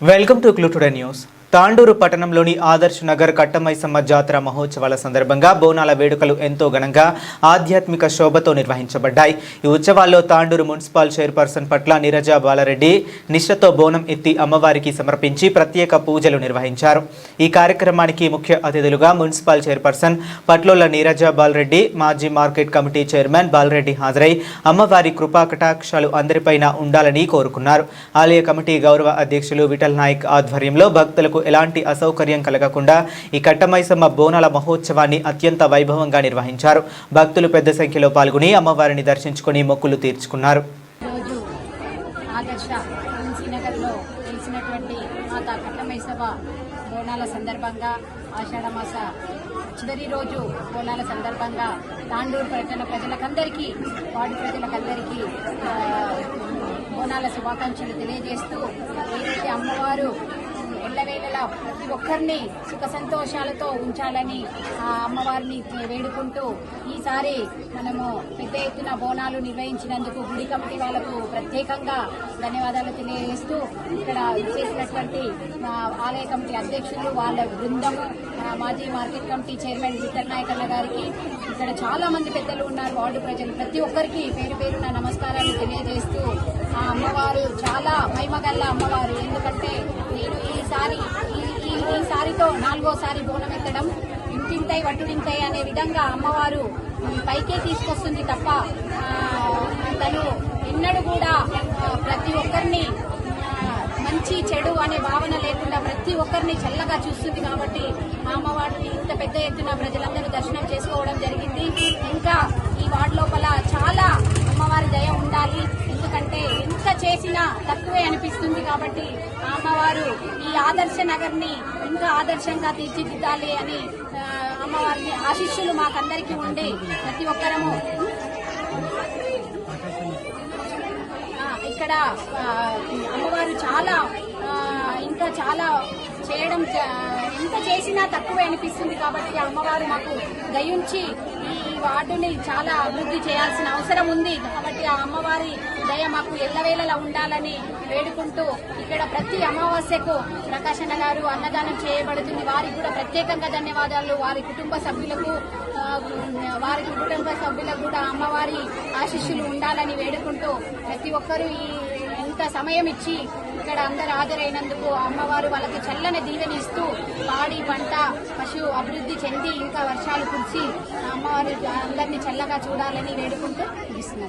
Welcome to clue today news. Tandur పట్టణంలోని ఆదర్శ్ నగర్ కట్టమైసమ్మ జాతర మహోత్సవాల సందర్భంగా బోనాల వేడుకలు ఎంతో ఘనంగా ఆధ్యాత్మిక శోభతో నిర్వహించబడ్డాయి. ఈ ఉత్సవాల్లో తాండూరు మున్సిపల్ చైర్పర్సన్ పట్ల నీరజ బాలారెడ్డి నిష్ఠతో బోనం ఎత్తి అమ్మవారికి సమర్పించి ప్రత్యేక పూజలు నిర్వహించారు. ఈ కార్యక్రమానికి ముఖ్య అతిథులుగా మున్సిపల్ చైర్పర్సన్ పట్లోల నీరజ బాలారెడ్డి, మాజీ మార్కెట్ కమిటీ చైర్మన్ బాలరెడ్డి హాజరై అమ్మవారి కృపా కటాక్షాలు అందరిపైన ఉండాలని కోరుకున్నారు. ఆలయ కమిటీ గౌరవ అధ్యక్షులు విఠల్ నాయక్ ఆధ్వర్యంలో భక్తులకు ఎలాంటి అసౌకర్యం కలగకుండా ఈ కట్టమైసమ్మ బోనాల మహోత్సవాన్ని అత్యంత వైభవంగా నిర్వహించారు. భక్తులు పెద్ద సంఖ్యలో పాల్గొని అమ్మవారిని దర్శించుకొని మొక్కులు తీర్చుకున్నారు. బోనాల సందర్భంగా ఆషాఢమాస చివరి రోజు బోనాల సందర్భంగా తాండూరు ప్రజలకందరికీ వార్డు ప్రజలకందరికీ బోనాల శుభాకాంక్షలు తెలియజేస్తూ ఏదైతే అమ్మవారు ఎల్లవేళలా ప్రతి ఒక్కరిని సుఖ సంతోషాలతో ఉంచాలని ఆ అమ్మవారిని వేడుకుంటూ ఈసారి మనము పెద్ద ఎత్తున బోనాలు నిర్వహించినందుకు గుడి కమిటీ వాళ్లకు ప్రత్యేకంగా ధన్యవాదాలు తెలియజేస్తూ ఇక్కడ చేసినటువంటి ఆలయ కమిటీ అధ్యక్షులు వాళ్ళ బృందము, మాజీ market committee chairman Vithal Naik అన్న గారికి, ఇక్కడ చాలా మంది పెద్దలు ఉన్నారు, వార్డు ప్రజలు, ప్రతి ఒక్కరికి పేరు పేరు నా నమస్కారాలు తెలియజేస్తూ ఆ అమ్మవారు చాలా మహిమగల్ల అమ్మవారు. ఎందుకంటే నేను ఈసారితో 4వ బోనం ఎత్తడం, ఇంటింతై వట్టుడింతై అనే విధంగా అమ్మవారు పైకే తీసుకొస్తుంది తప్ప తను ఎన్నడూ కూడా ప్రతి ఒక్కరిని మంచి చెడు అనే భావన లేకుండా ప్రతి ఒక్కరిని చల్లగా చూస్తుంది. కాబట్టి ఆ అమ్మవారిని ఇంత పెద్ద ఎత్తున ప్రజలందరూ దర్శనం చేసుకోవడం జరిగింది. ఇంకా ఈ వార్డు లోపల చాలా అమ్మవారి దయ ఉండాలి, ఎందుకంటే ఎంత చేసినా తక్కువే అనిపిస్తుంది. కాబట్టి ఆ అమ్మవారు ఈ ఆదర్శ నగర్ ని ఇంకా ఆదర్శంగా తీర్చిదిద్దాలి అని అమ్మవారిని ఆశీస్సులు మాకందరికీ ఉండి ప్రతి ఒక్కరము ఇక్కడ అమ్మవారు చాలా ఇంకా చాలా చేయడం, ఎంత చేసినా తక్కువే అనిపిస్తుంది. కాబట్టి అమ్మవారు మాకు దయుంచి ఈ వార్డుని చాలా అభివృద్ధి చేయాల్సిన అవసరం ఉంది. కాబట్టి ఆ అమ్మవారి దయ మాకు ఎల్లవేళలా ఉండాలని వేడుకుంటూ ఇక్కడ ప్రతి అమావాస్యకు ప్రకాశన్న గారు అన్నదానం చేయబడుతుంది. వారికి కూడా ప్రత్యేకంగా ధన్యవాదాలు. వారి కుటుంబ సభ్యులకు కూడా అమ్మవారి ఆశీస్సులు ఉండాలని వేడుకుంటూ ప్రతి ఒక్కరూ ఇంత సమయం ఇచ్చి ఇక్కడ అందరు హాజరైనందుకు అమ్మవారు వాళ్ళకి చల్లని దీవెని ఇస్తూ పాడి పంట పశు అభివృద్ధి చెంది ఇంకా వర్షాలు కురిసి అమ్మవారు అందరినీ చల్లగా చూడాలని వేడుకుంటూ ముగిస్తున్నారు.